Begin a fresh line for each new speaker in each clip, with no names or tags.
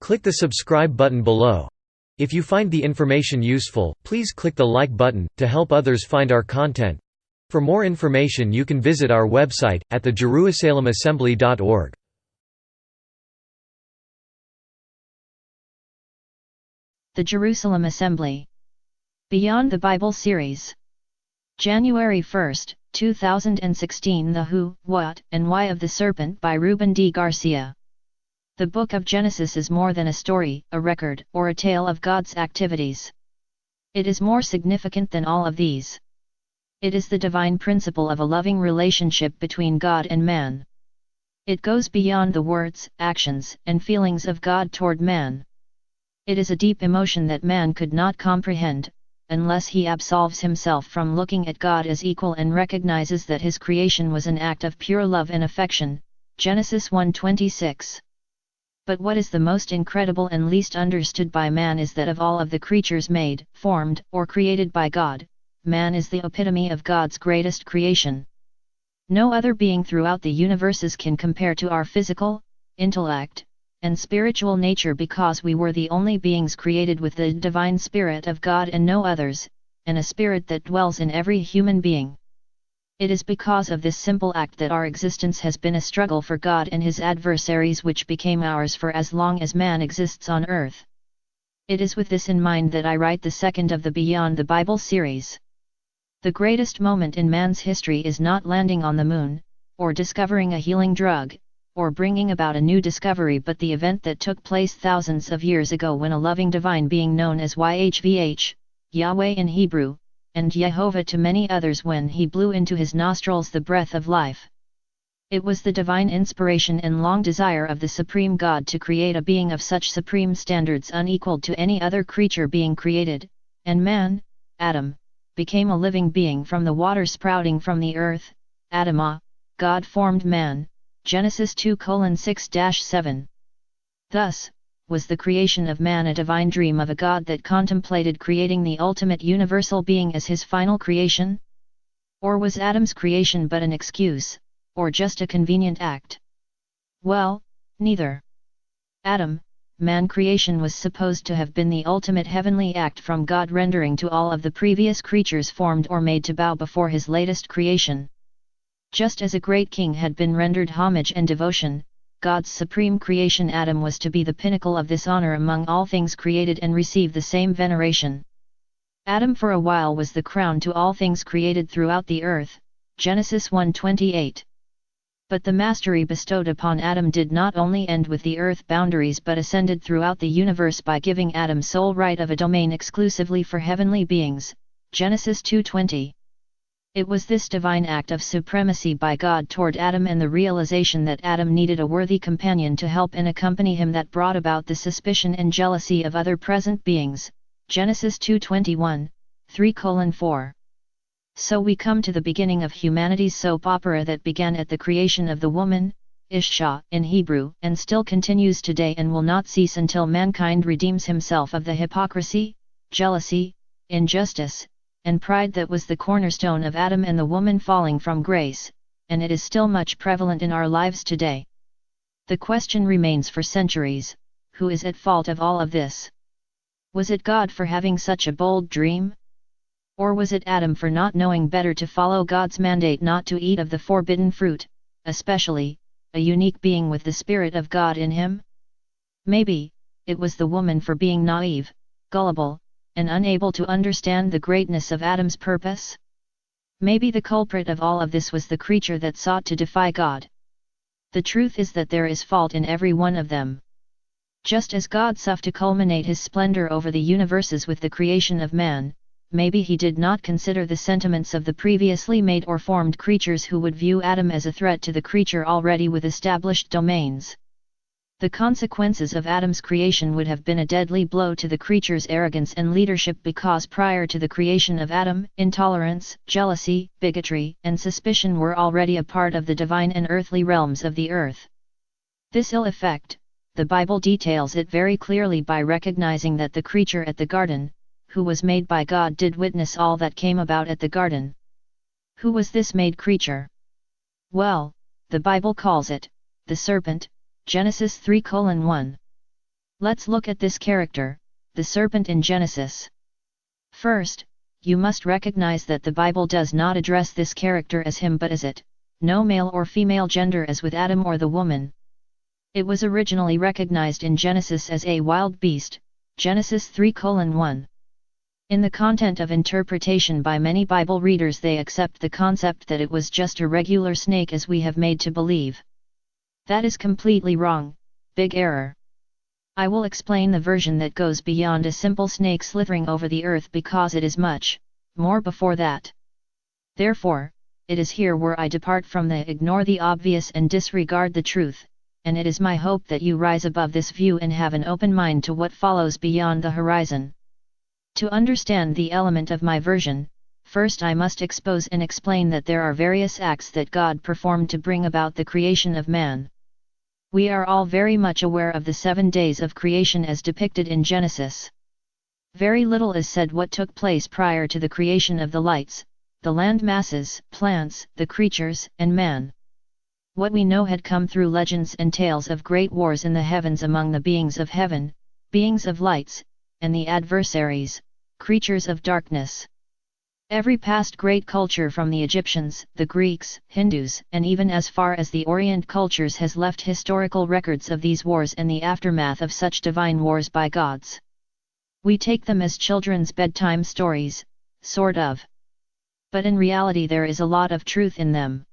Click the subscribe button below. If you find the information useful, please click the like button, to help others find our content. For more information you can visit our website, at thejerusalemassembly.org.
The Jerusalem Assembly. Beyond the Bible Series. January 1, 2016. The Who, What, and Why of the Serpent by Ruben D. Garcia. The book of Genesis is more than a story, a record, or a tale of God's activities. It is more significant than all of these. It is the divine principle of a loving relationship between God and man. It goes beyond the words, actions, and feelings of God toward man. It is a deep emotion that man could not comprehend, unless he absolves himself from looking at God as equal and recognizes that his creation was an act of pure love and affection. Genesis 1:26. But what is the most incredible and least understood by man is that of all of the creatures made, formed, or created by God, man is the epitome of God's greatest creation. No other being throughout the universes can compare to our physical, intellect, and spiritual nature, because we were the only beings created with the divine spirit of God and no others, and a spirit that dwells in every human being. It is because of this simple act that our existence has been a struggle for God and his adversaries, which became ours for as long as man exists on earth. It is with this in mind that I write the second of the Beyond the Bible series. The greatest moment in man's history is not landing on the moon, or discovering a healing drug, or bringing about a new discovery, but the event that took place thousands of years ago, when a loving divine being known as YHVH, Yahweh in Hebrew, and Yehovah to many others, when he blew into his nostrils the breath of life. It was the divine inspiration and long desire of the Supreme God to create a being of such supreme standards unequaled to any other creature being created, and man, Adam, became a living being from the water sprouting from the earth. Adamah, God formed man. Genesis 2:6-7. Thus, was the creation of man a divine dream of a God that contemplated creating the ultimate universal being as his final creation? Or was Adam's creation but an excuse, or just a convenient act? Well, neither. Adam, man creation, was supposed to have been the ultimate heavenly act from God, rendering to all of the previous creatures formed or made to bow before his latest creation. Just as a great king had been rendered homage and devotion, God's supreme creation Adam was to be the pinnacle of this honor among all things created and receive the same veneration. Adam for a while was the crown to all things created throughout the earth, Genesis 1:28. But the mastery bestowed upon Adam did not only end with the earth boundaries, but ascended throughout the universe by giving Adam sole right of a domain exclusively for heavenly beings, Genesis 2:20. It was this divine act of supremacy by God toward Adam and the realization that Adam needed a worthy companion to help and accompany him that brought about the suspicion and jealousy of other present beings, Genesis 2:21, 3:4. So we come to the beginning of humanity's soap opera that began at the creation of the woman, Isha in Hebrew, and still continues today and will not cease until mankind redeems himself of the hypocrisy, jealousy, injustice, and pride that was the cornerstone of Adam and the woman falling from grace, and it is still much prevalent in our lives today. The question remains for centuries: who is at fault of all of this? Was it God for having such a bold dream? Or was it Adam for not knowing better to follow God's mandate not to eat of the forbidden fruit, especially, a unique being with the Spirit of God in him? Maybe, it was the woman for being naive, gullible, and unable to understand the greatness of Adam's purpose? Maybe the culprit of all of this was the creature that sought to defy God. The truth is that there is fault in every one of them. Just as God sought to culminate his splendor over the universes with the creation of man, maybe he did not consider the sentiments of the previously made or formed creatures who would view Adam as a threat to the creature already with established domains. The consequences of Adam's creation would have been a deadly blow to the creature's arrogance and leadership, because prior to the creation of Adam, intolerance, jealousy, bigotry, and suspicion were already a part of the divine and earthly realms of the earth. This ill effect, the Bible details it very clearly by recognizing that the creature at the garden, who was made by God, did witness all that came about at the garden. Who was this made creature? Well, the Bible calls it the serpent, Genesis 3:1. Let's look at this character, the serpent in Genesis. First, you must recognize that the Bible does not address this character as him but as it, no male or female gender as with Adam or the woman. It was originally recognized in Genesis as a wild beast, Genesis 3:1. In the content of interpretation by many Bible readers, they accept the concept that it was just a regular snake as we have made to believe. That is completely wrong, big error. I will explain the version that goes beyond a simple snake slithering over the earth because it is much more before that. Therefore, it is here where I depart from the ignore the obvious and disregard the truth, and it is my hope that you rise above this view and have an open mind to what follows beyond the horizon. To understand the element of my version, first I must expose and explain that there are various acts that God performed to bring about the creation of man. We are all very much aware of the 7 days of creation as depicted in Genesis. Very little is said what took place prior to the creation of the lights, the land masses, plants, the creatures, and man. What we know had come through legends and tales of great wars in the heavens among the beings of heaven, beings of lights, and the adversaries, creatures of darkness. Every past great culture from the Egyptians, the Greeks, Hindus, and even as far as the Orient cultures has left historical records of these wars and the aftermath of such divine wars by gods. We take them as children's bedtime stories, sort of. But in reality there is a lot of truth in them.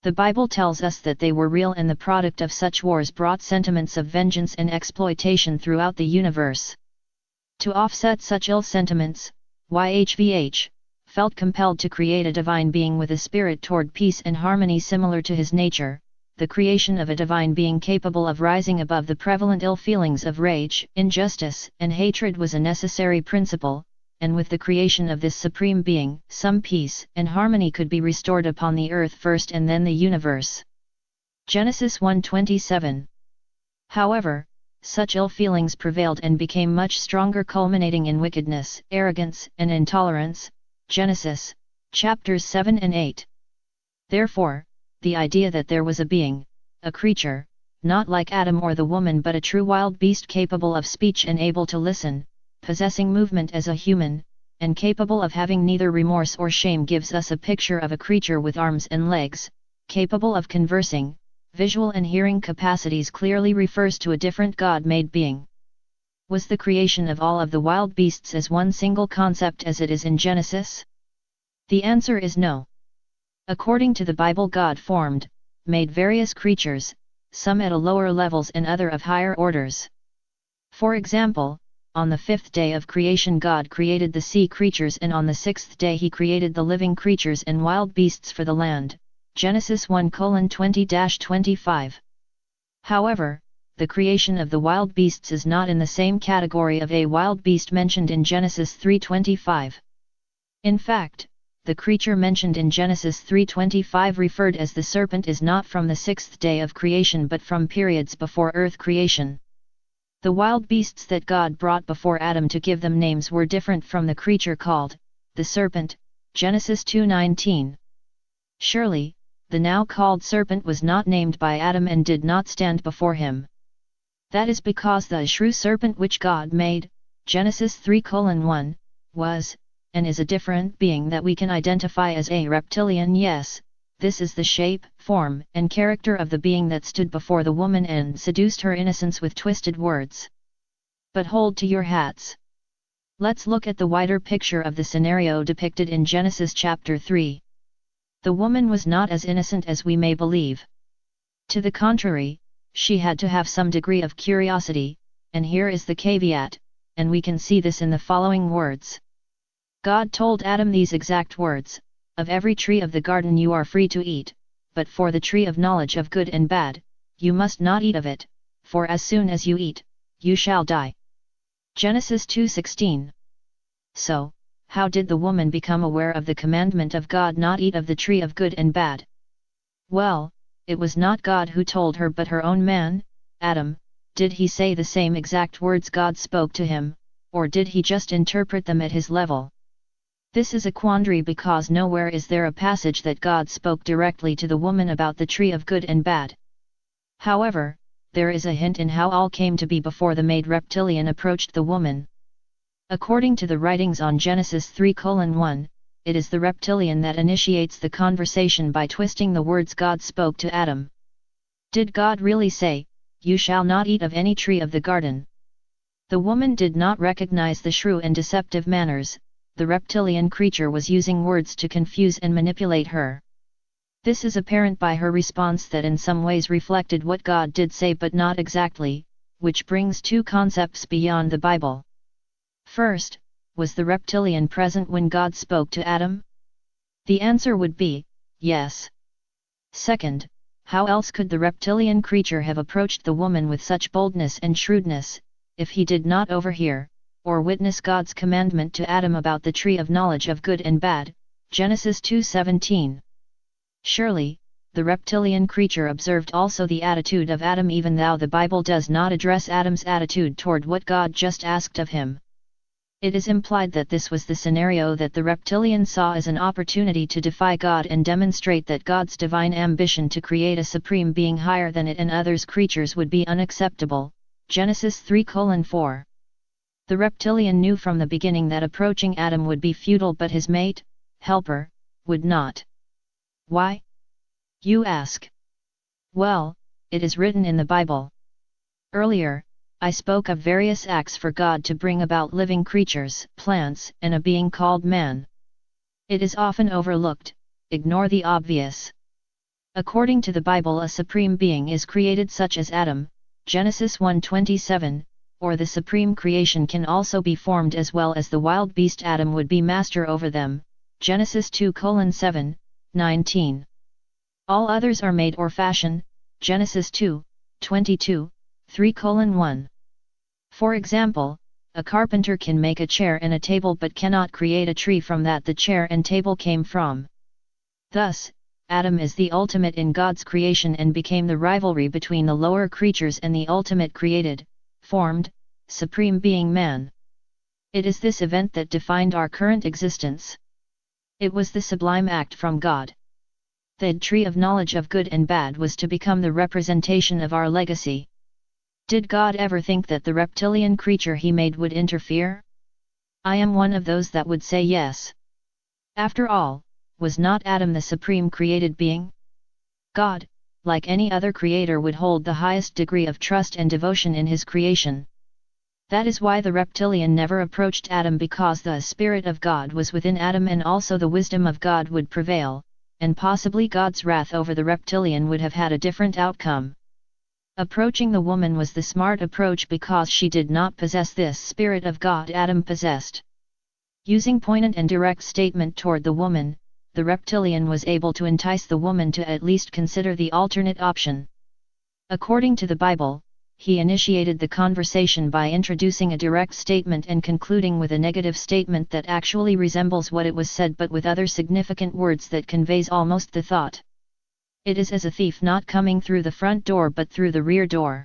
The Bible tells us that they were real, and the product of such wars brought sentiments of vengeance and exploitation throughout the universe. To offset such ill sentiments, YHVH felt compelled to create a divine being with a spirit toward peace and harmony similar to his nature. The creation of a divine being capable of rising above the prevalent ill feelings of rage, injustice, and hatred was a necessary principle, and with the creation of this supreme being, some peace and harmony could be restored upon the earth first and then the universe. Genesis 1:27. However, such ill feelings prevailed and became much stronger, culminating in wickedness, arrogance, and intolerance. Genesis, chapters 7 and 8. Therefore, the idea that there was a being, a creature, not like Adam or the woman but a true wild beast capable of speech and able to listen, possessing movement as a human, and capable of having neither remorse or shame gives us a picture of a creature with arms and legs, capable of conversing, visual and hearing capacities clearly refers to a different God-made being. Was the creation of all of the wild beasts as one single concept as it is in Genesis? The answer is no. According to the Bible, God formed, made various creatures, some at a lower levels and other of higher orders. For example, on the 5th day of creation God created the sea creatures, and on the 6th day he created the living creatures and wild beasts for the land. Genesis 1:20-25. However, the creation of the wild beasts is not in the same category of a wild beast mentioned in Genesis 3:25. In fact, the creature mentioned in Genesis 3:25 referred as the serpent is not from the 6th day of creation but from periods before earth creation. The wild beasts that God brought before Adam to give them names were different from the creature called the serpent, Genesis 2:19. Surely, the now called serpent was not named by Adam and did not stand before him. That is because the shrew serpent which God made, Genesis 3:1, was, and is a different being that we can identify as a reptilian. Yes, this is the shape, form, and character of the being that stood before the woman and seduced her innocence with twisted words. But hold to your hats. Let's look at the wider picture of the scenario depicted in Genesis chapter 3. The woman was not as innocent as we may believe. To the contrary, she had to have some degree of curiosity, and here is the caveat, and we can see this in the following words. God told Adam these exact words, "Of every tree of the garden you are free to eat, but for the tree of knowledge of good and bad, you must not eat of it, for as soon as you eat, you shall die." Genesis 2:16. So, how did the woman become aware of the commandment of God not eat of the tree of good and bad? Well, it was not God who told her but her own man, Adam. Did he say the same exact words God spoke to him, or did he just interpret them at his level? This is a quandary because nowhere is there a passage that God spoke directly to the woman about the tree of good and bad. However, there is a hint in how all came to be before the made reptilian approached the woman. According to the writings on Genesis 3:1, it is the reptilian that initiates the conversation by twisting the words God spoke to Adam. Did God really say, "You shall not eat of any tree of the garden"? The woman did not recognize the shrew and deceptive manners. The reptilian creature was using words to confuse and manipulate her. This is apparent by her response that in some ways reflected what God did say but not exactly, which brings two concepts beyond the Bible. First, was the reptilian present when God spoke to Adam? The answer would be, yes. Second, how else could the reptilian creature have approached the woman with such boldness and shrewdness, if he did not overhear, or witness God's commandment to Adam about the tree of knowledge of good and bad, Genesis 2:17. Surely, the reptilian creature observed also the attitude of Adam, even though the Bible does not address Adam's attitude toward what God just asked of him. It is implied that this was the scenario that the reptilian saw as an opportunity to defy God and demonstrate that God's divine ambition to create a supreme being higher than it and others creatures would be unacceptable, Genesis 3:4. The reptilian knew from the beginning that approaching Adam would be futile, but his mate, helper, would not. Why? You ask. Well, it is written in the Bible. Earlier, I spoke of various acts for God to bring about living creatures, plants, and a being called man. It is often overlooked. Ignore the obvious. According to the Bible, a supreme being is created such as Adam, Genesis 1:27, or the supreme creation can also be formed as well as the wild beast. Adam would be master over them, Genesis 2:7-19. All others are made or fashioned, Genesis 2:22, 3:1. For example, a carpenter can make a chair and a table but cannot create a tree from that the chair and table came from. Thus, Adam is the ultimate in God's creation and became the rivalry between the lower creatures and the ultimate created, formed, supreme being man. It is this event that defined our current existence. It was the sublime act from God. The tree of knowledge of good and bad was to become the representation of our legacy. Did God ever think that the reptilian creature he made would interfere? I am one of those that would say yes. After all, was not Adam the supreme created being? God, like any other creator, would hold the highest degree of trust and devotion in his creation. That is why the reptilian never approached Adam, because the Spirit of God was within Adam and also the wisdom of God would prevail, and possibly God's wrath over the reptilian would have had a different outcome. Approaching the woman was the smart approach because she did not possess this Spirit of God Adam possessed. Using poignant and direct statement toward the woman, the reptilian was able to entice the woman to at least consider the alternate option. According to the Bible, he initiated the conversation by introducing a direct statement and concluding with a negative statement that actually resembles what it was said but with other significant words that conveys almost the thought. It is as a thief not coming through the front door but through the rear door.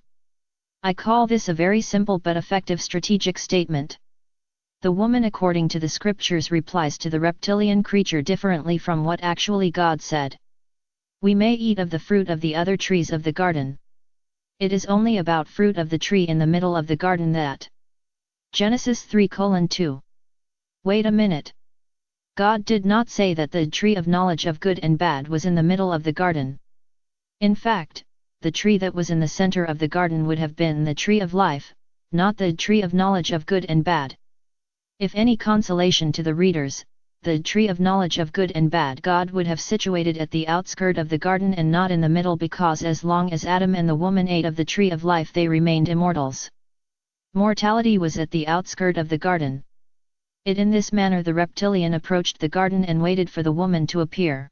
I call this a very simple but effective strategic statement. The woman, according to the scriptures, replies to the reptilian creature differently from what actually God said. We may eat of the fruit of the other trees of the garden. It is only about fruit of the tree in the middle of the garden that. Genesis 3:2. Wait a minute. God did not say that the tree of knowledge of good and bad was in the middle of the garden. In fact, the tree that was in the center of the garden would have been the tree of life, not the tree of knowledge of good and bad. If any consolation to the readers, the tree of knowledge of good and bad God would have situated at the outskirt of the garden and not in the middle, because as long as Adam and the woman ate of the tree of life they remained immortals. Mortality was at the outskirt of the garden. In this manner the reptilian approached the garden and waited for the woman to appear.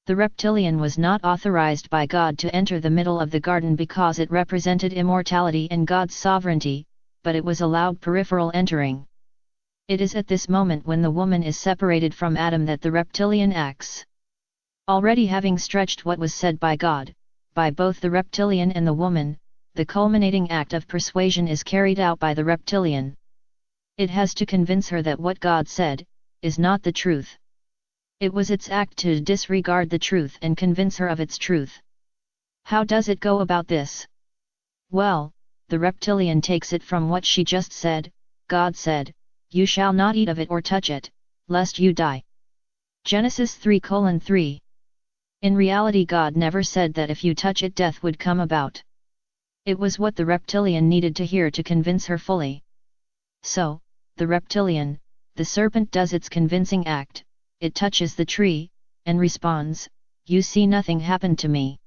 The reptilian was not authorized by God to enter the middle of the garden because it represented immortality and God's sovereignty, but it was allowed peripheral entering. It is at this moment when the woman is separated from Adam that the reptilian acts. Already having stretched what was said by God, by both the reptilian and the woman, the culminating act of persuasion is carried out by the reptilian. It has to convince her that what God said is not the truth. It was its act to disregard the truth and convince her of its truth. How does it go about this? Well, the reptilian takes it from what she just said. God said, "You shall not eat of it or touch it, lest you die." Genesis 3:3. In reality, God never said that if you touch it death would come about. It was what the reptilian needed to hear to convince her fully. So, the reptilian, the serpent, does its convincing act. It touches the tree, and responds, "You see, nothing happened to me."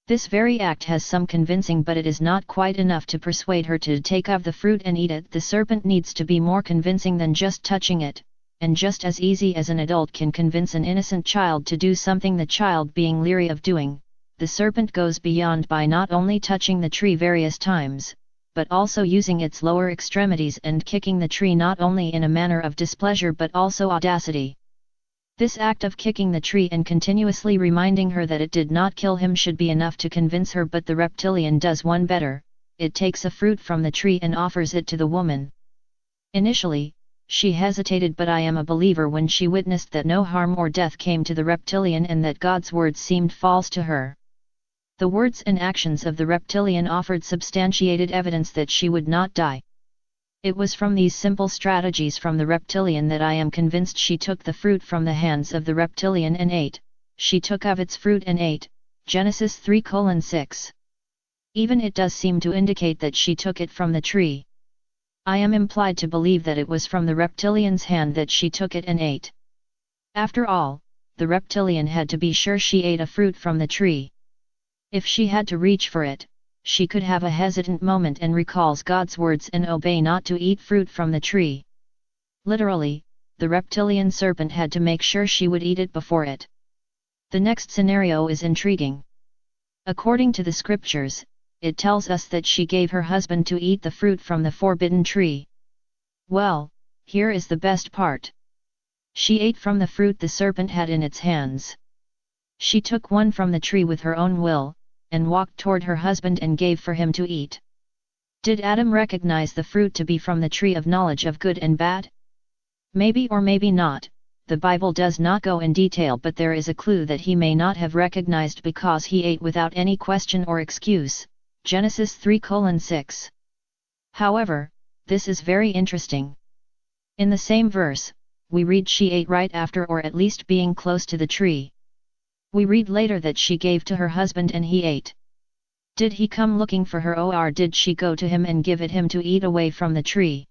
This very act has some convincing, but it is not quite enough to persuade her to take of the fruit and eat it. The serpent needs to be more convincing than just touching it, and just as easy as an adult can convince an innocent child to do something the child being leery of doing, the serpent goes beyond by not only touching the tree various times, but also using its lower extremities and kicking the tree not only in a manner of displeasure but also audacity. This act of kicking the tree and continuously reminding her that it did not kill him should be enough to convince her, but the reptilian does one better. It takes a fruit from the tree and offers it to the woman. Initially, she hesitated, but I am a believer when she witnessed that no harm or death came to the reptilian and that God's words seemed false to her. The words and actions of the reptilian offered substantiated evidence that she would not die. It was from these simple strategies from the reptilian that I am convinced she took the fruit from the hands of the reptilian and ate. She took of its fruit and ate. Genesis 3:6. Even it does seem to indicate that she took it from the tree. I am implied to believe that it was from the reptilian's hand that she took it and ate. After all, the reptilian had to be sure she ate a fruit from the tree. If she had to reach for it, she could have a hesitant moment and recalls God's words and obey not to eat fruit from the tree. Literally, the reptilian serpent had to make sure she would eat it before it. The next scenario is intriguing. According to the scriptures, it tells us that she gave her husband to eat the fruit from the forbidden tree. Well, here is the best part. She ate from the fruit the serpent had in its hands. She took one from the tree with her own will, and walked toward her husband and gave for him to eat. Did Adam recognize the fruit to be from the tree of knowledge of good and bad? Maybe or maybe not. The Bible does not go in detail, but there is a clue that he may not have recognized because he ate without any question or excuse. Genesis 3:6. However, this is very interesting. In the same verse, we read she ate right after, or at least being close to the tree. We read later that she gave to her husband and he ate. Did he come looking for her, or did she go to him and give it him to eat away from the tree?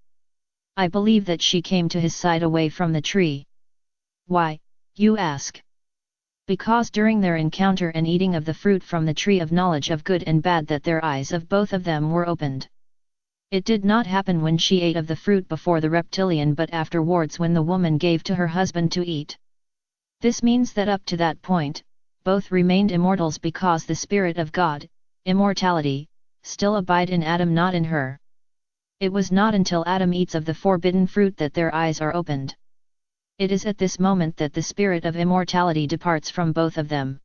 I believe that she came to his side away from the tree. Why, you ask? Because during their encounter and eating of the fruit from the tree of knowledge of good and bad, that their eyes of both of them were opened. It did not happen when she ate of the fruit before the reptilian, but afterwards when the woman gave to her husband to eat. This means that up to that point, both remained immortals because the Spirit of God, immortality, still abide in Adam, not in her. It was not until Adam eats of the forbidden fruit that their eyes are opened. It is at this moment that the spirit of immortality departs from both of them.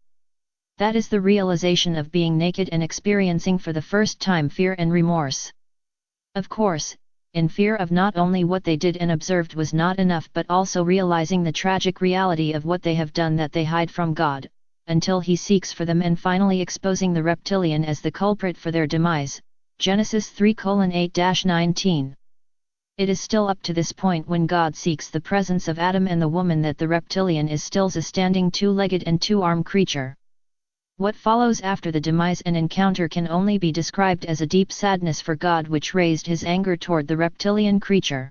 That is the realization of being naked and experiencing for the first time fear and remorse. Of course, in fear of not only what they did and observed was not enough, but also realizing the tragic reality of what they have done, that they hide from God, until He seeks for them, and finally exposing the reptilian as the culprit for their demise. Genesis 3:8-19. It is still up to this point, when God seeks the presence of Adam and the woman, that the reptilian is still a standing two-legged and two-armed creature. What follows after the demise and encounter can only be described as a deep sadness for God, which raised His anger toward the reptilian creature.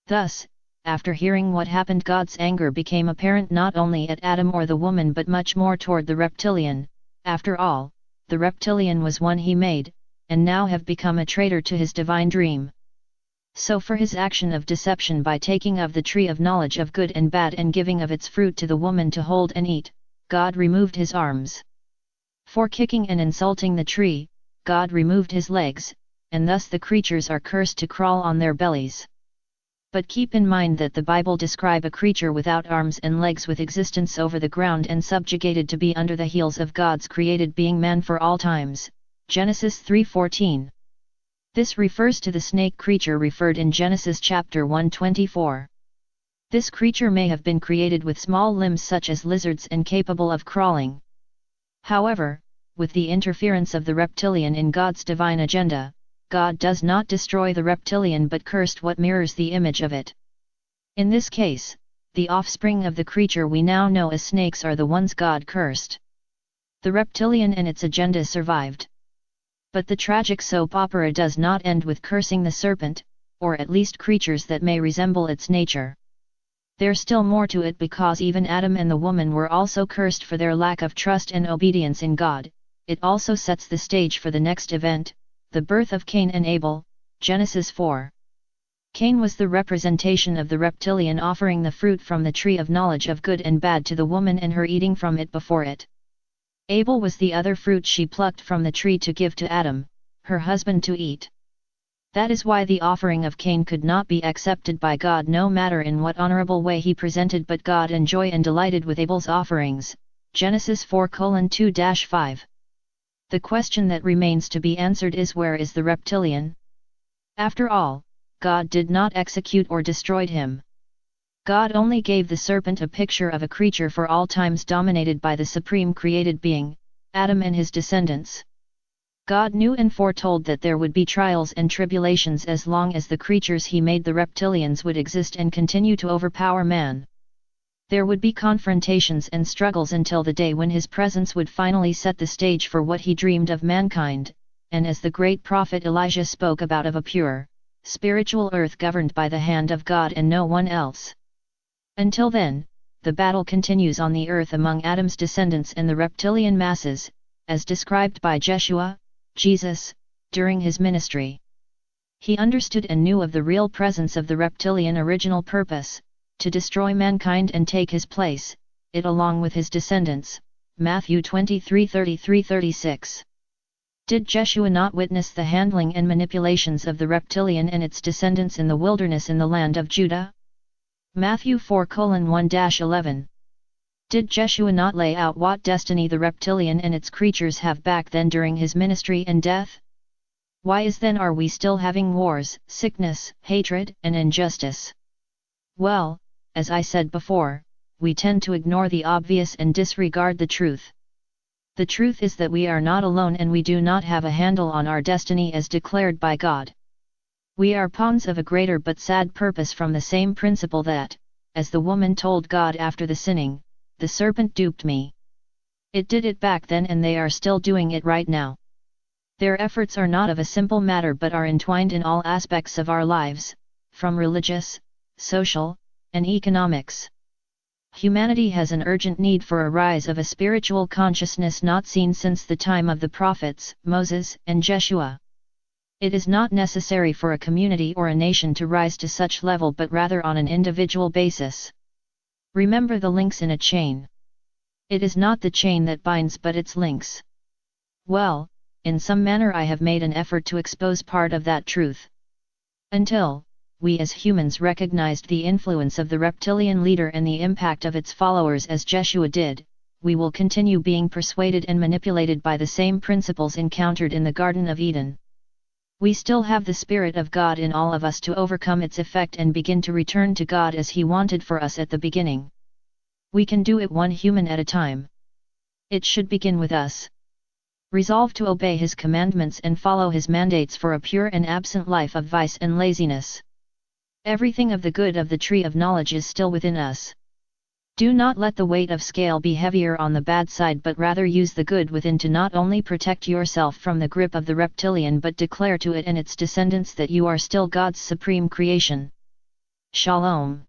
Thus, after hearing what happened, God's anger became apparent not only at Adam or the woman, but much more toward the reptilian. After all, the reptilian was one He made, and now have become a traitor to His divine dream. So for his action of deception by taking of the tree of knowledge of good and bad and giving of its fruit to the woman to hold and eat, God removed his arms. For kicking and insulting the tree, God removed his legs, and thus the creatures are cursed to crawl on their bellies. But keep in mind that the Bible describe a creature without arms and legs, with existence over the ground and subjugated to be under the heels of God's created being man for all times. Genesis 3:14. This refers to the snake creature referred in Genesis chapter 1:24. This creature may have been created with small limbs such as lizards and capable of crawling. However, with the interference of the reptilian in God's divine agenda, God does not destroy the reptilian but cursed what mirrors the image of it. In this case, the offspring of the creature we now know as snakes are the ones God cursed. The reptilian and its agenda survived. But the tragic soap opera does not end with cursing the serpent, or at least creatures that may resemble its nature. There's still more to it because even Adam and the woman were also cursed for their lack of trust and obedience in God. It also sets the stage for the next event, the birth of Cain and Abel, Genesis 4. Cain was the representation of the reptilian offering the fruit from the tree of knowledge of good and bad to the woman and her eating from it before it. Abel was the other fruit she plucked from the tree to give to Adam, her husband, to eat. That is why the offering of Cain could not be accepted by God no matter in what honorable way he presented, but God enjoyed and delighted with Abel's offerings, Genesis 4:2-5. The question that remains to be answered is, where is the reptilian? After all, God did not execute or destroyed him. God only gave the serpent a picture of a creature for all times dominated by the supreme created being, Adam and his descendants. God knew and foretold that there would be trials and tribulations as long as the creatures he made, the reptilians, would exist and continue to overpower man. There would be confrontations and struggles until the day when his presence would finally set the stage for what he dreamed of mankind, and as the great prophet Elijah spoke about, of a pure, spiritual earth governed by the hand of God and no one else. Until then, the battle continues on the earth among Adam's descendants and the reptilian masses, as described by Jeshua, Jesus, during his ministry. He understood and knew of the real presence of the reptilian original purpose, to destroy mankind and take his place, it along with his descendants, Matthew 23:33-36. Did Jeshua not witness the handling and manipulations of the reptilian and its descendants in the wilderness in the land of Judah? Matthew 4:1-11. Did Jeshua not lay out what destiny the reptilian and its creatures have back then during his ministry and death? Why is then are we still having wars, sickness, hatred, and injustice? Well, as I said before, we tend to ignore the obvious and disregard the truth. The truth is that we are not alone and we do not have a handle on our destiny as declared by God. We are pawns of a greater but sad purpose from the same principle that, as the woman told God after the sinning, the serpent duped me. It did it back then and they are still doing it right now. Their efforts are not of a simple matter but are entwined in all aspects of our lives, from religious, social, and economics. Humanity has an urgent need for a rise of a spiritual consciousness not seen since the time of the prophets, Moses and Jeshua. It is not necessary for a community or a nation to rise to such level but rather on an individual basis. Remember the links in a chain. It is not the chain that binds but its links. Well, in some manner I have made an effort to expose part of that truth. Until we as humans recognized the influence of the reptilian leader and the impact of its followers as Jeshua did, we will continue being persuaded and manipulated by the same principles encountered in the Garden of Eden. We still have the Spirit of God in all of us to overcome its effect and begin to return to God as He wanted for us at the beginning. We can do it one human at a time. It should begin with us. Resolve to obey His commandments and follow His mandates for a pure and absent life of vice and laziness. Everything of the good of the tree of knowledge is still within us. Do not let the weight of scale be heavier on the bad side but rather use the good within to not only protect yourself from the grip of the reptilian but declare to it and its descendants that you are still God's supreme creation. Shalom.